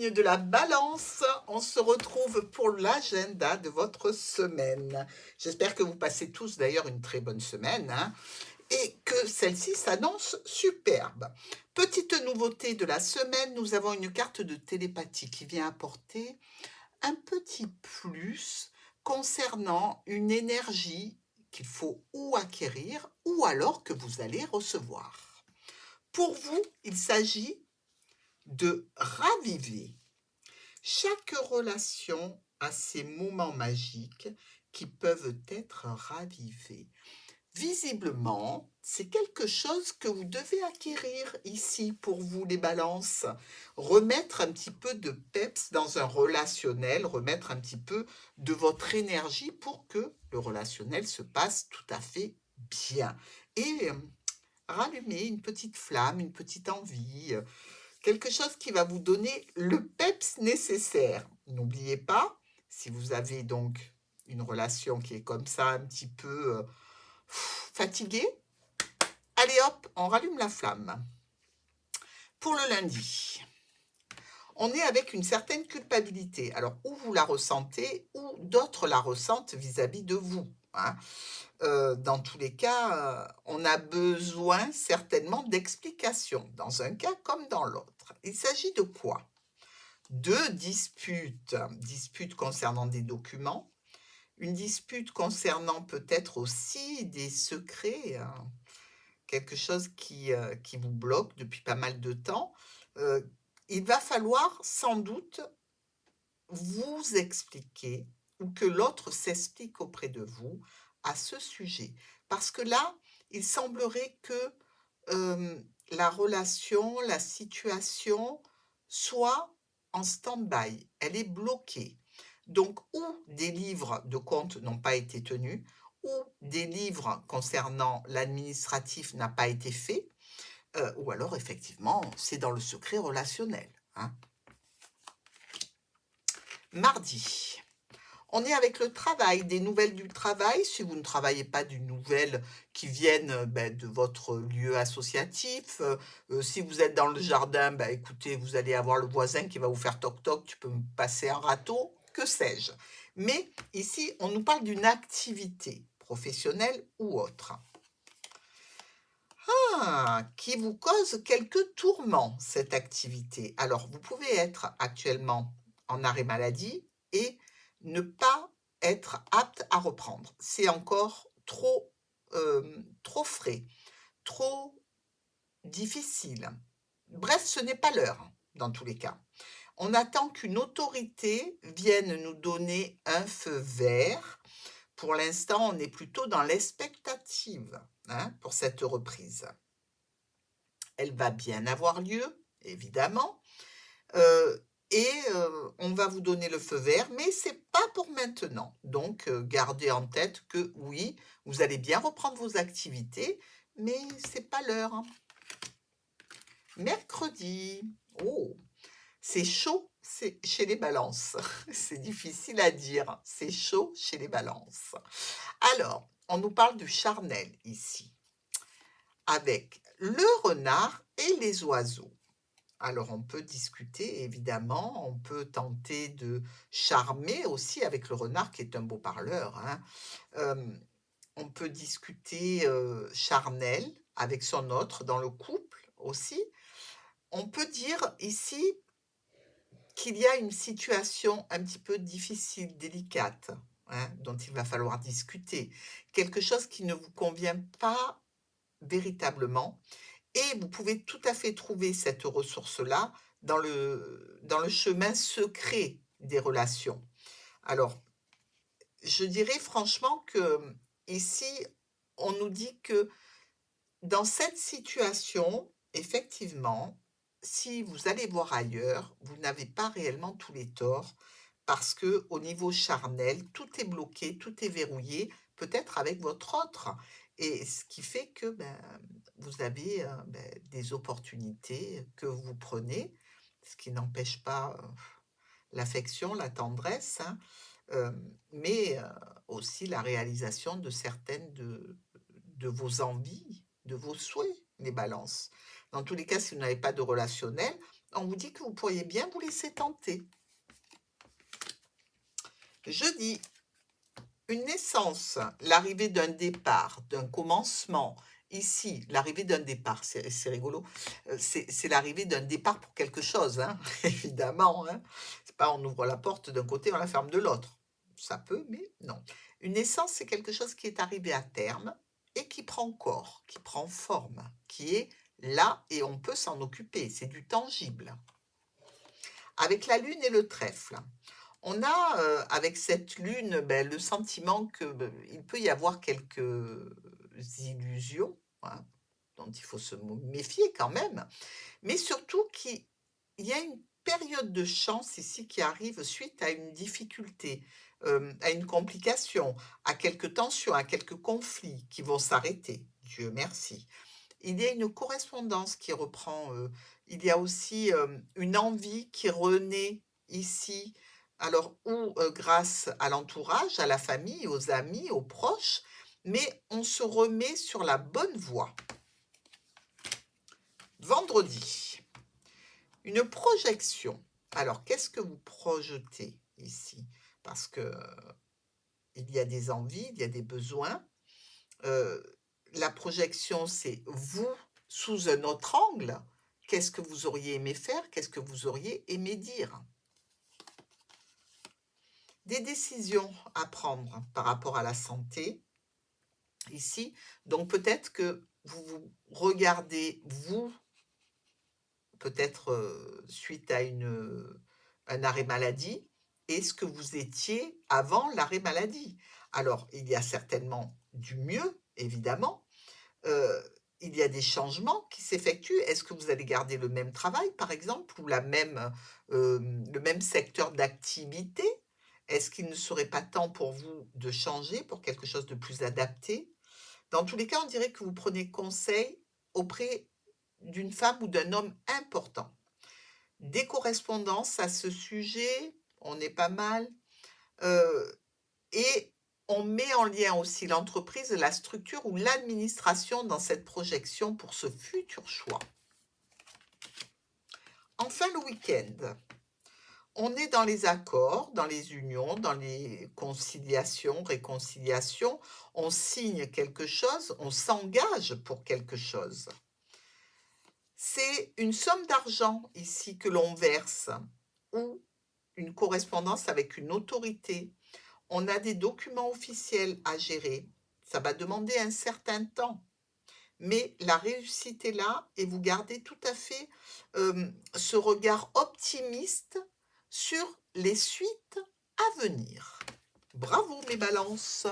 signe de la balance, on se retrouve pour l'agenda de votre semaine. J'espère que vous passez tous d'ailleurs une très bonne semaine, hein, et que celle-ci s'annonce superbe. Petite nouveauté de la semaine, nous avons une carte de télépathie qui vient apporter un petit plus concernant une énergie qu'il faut ou acquérir ou alors que vous allez recevoir. Pour vous, il s'agit de raviver. Chaque relation a ses moments magiques qui peuvent être ravivés. Visiblement, c'est quelque chose que vous devez acquérir ici pour vous les balances. Remettre un petit peu de peps dans un relationnel, remettre un petit peu de votre énergie pour que le relationnel se passe tout à fait bien. Et rallumer une petite flamme, une petite envie, quelque chose qui va vous donner le peps nécessaire. N'oubliez pas, si vous avez donc une relation qui est comme ça, un petit peu fatiguée, allez hop, on rallume la flamme. Pour le lundi, on est avec une certaine culpabilité. Alors, ou vous la ressentez, ou d'autres la ressentent vis-à-vis de vous, hein. Dans tous les cas, on a besoin certainement d'explications, dans un cas comme dans l'autre. Il s'agit de quoi? De disputes concernant des documents, une dispute concernant peut-être aussi des secrets, quelque chose qui vous bloque depuis pas mal de temps. Il va falloir sans doute vous expliquer ou que l'autre s'explique auprès de vous à ce sujet. Parce que là, il semblerait que la relation, la situation soit en stand-by, elle est bloquée. Donc, ou des livres de compte n'ont pas été tenus, ou des livres concernant l'administratif n'a pas été fait, ou alors effectivement, c'est dans le secret relationnel, hein. Mardi, on est avec le travail, des nouvelles du travail. Si vous ne travaillez pas, d'une nouvelle qui viennent de votre lieu associatif. Si vous êtes dans le jardin, écoutez, vous allez avoir le voisin qui va vous faire toc-toc, tu peux me passer un râteau, que sais-je. Mais ici, on nous parle d'une activité professionnelle ou autre. Qui vous cause quelques tourments, cette activité. Alors, vous pouvez être actuellement en arrêt maladie et ne pas être apte à reprendre. C'est encore trop frais, trop difficile. Bref, ce n'est pas l'heure, dans tous les cas. On attend qu'une autorité vienne nous donner un feu vert. Pour l'instant, on est plutôt dans l'expectative, hein, pour cette reprise. Elle va bien avoir lieu, évidemment, et on va vous donner le feu vert, mais c'est pas pour maintenant. Donc, gardez en tête que oui, vous allez bien reprendre vos activités, mais c'est pas l'heure, hein. Mercredi, oh, c'est chaud, c'est chez les balances. C'est difficile à dire, c'est chaud chez les balances. Alors, on nous parle du charnel ici, avec le renard et les oiseaux. Alors on peut discuter évidemment, on peut tenter de charmer aussi avec le renard qui est un beau parleur, hein. On peut discuter, charnel avec son autre dans le couple aussi. On peut dire ici qu'il y a une situation un petit peu difficile, délicate, hein, dont il va falloir discuter. Quelque chose qui ne vous convient pas véritablement et vous pouvez tout à fait trouver cette ressource-là dans le chemin secret des relations. Alors, je dirais franchement que ici, on nous dit que dans cette situation, effectivement, si vous allez voir ailleurs, vous n'avez pas réellement tous les torts parce que au niveau charnel, tout est bloqué, tout est verrouillé, peut-être avec votre autre. Et ce qui fait que vous avez des opportunités que vous prenez, ce qui n'empêche pas l'affection, la tendresse, hein, mais aussi la réalisation de certaines de vos envies, de vos souhaits, les balances. Dans tous les cas, si vous n'avez pas de relationnel, On vous dit que vous pourriez bien vous laisser tenter. Jeudi, une naissance, l'arrivée d'un départ, d'un commencement. Ici, l'arrivée d'un départ, c'est rigolo. C'est l'arrivée d'un départ pour quelque chose, hein, évidemment. Hein. C'est pas on ouvre la porte d'un côté, on la ferme de l'autre. Ça peut, mais non. Une naissance, c'est quelque chose qui est arrivé à terme et qui prend corps, qui prend forme, qui est là et on peut s'en occuper. C'est du tangible. Avec la lune et le trèfle, on a, avec cette lune, le sentiment que, il peut y avoir quelques illusions, hein, dont il faut se méfier quand même, mais surtout qu'il y a une période de chance ici qui arrive suite à une difficulté, à une complication, à quelques tensions, à quelques conflits qui vont s'arrêter, Dieu merci. Il y a une correspondance qui reprend, il y a aussi, une envie qui renaît ici, alors ou, grâce à l'entourage, à la famille, aux amis, aux proches, mais on se remet sur la bonne voie. Vendredi, une projection. Alors qu'est-ce que vous projetez ici? Parce que il y a des envies, il y a des besoins, la projection, c'est vous sous un autre angle. Qu'est-ce que vous auriez aimé faire? Qu'est-ce que vous auriez aimé dire? Des décisions à prendre par rapport à la santé, ici. Donc peut-être que vous regardez, vous, peut-être suite à un arrêt maladie, et ce que vous étiez avant l'arrêt maladie. Alors, il y a certainement du mieux, évidemment, heu, il y a des changements qui s'effectuent. Est-ce que vous allez garder le même travail, par exemple, ou le même secteur d'activité? Est-ce qu'il ne serait pas temps pour vous de changer pour quelque chose de plus adapté? Dans tous les cas, on dirait que vous prenez conseil auprès d'une femme ou d'un homme important. Des correspondances à ce sujet, on est pas mal, heu et on met en lien aussi l'entreprise, la structure ou l'administration dans cette projection pour ce futur choix. Enfin, le week-end, on est dans les accords, dans les unions, dans les conciliations, réconciliations. On signe quelque chose, on s'engage pour quelque chose. C'est une somme d'argent ici que l'on verse ou une correspondance avec une autorité. On a des documents officiels à gérer. Ça va demander un certain temps, mais la réussite est là et vous gardez tout à fait, ce regard optimiste sur les suites à venir. Bravo mes balances!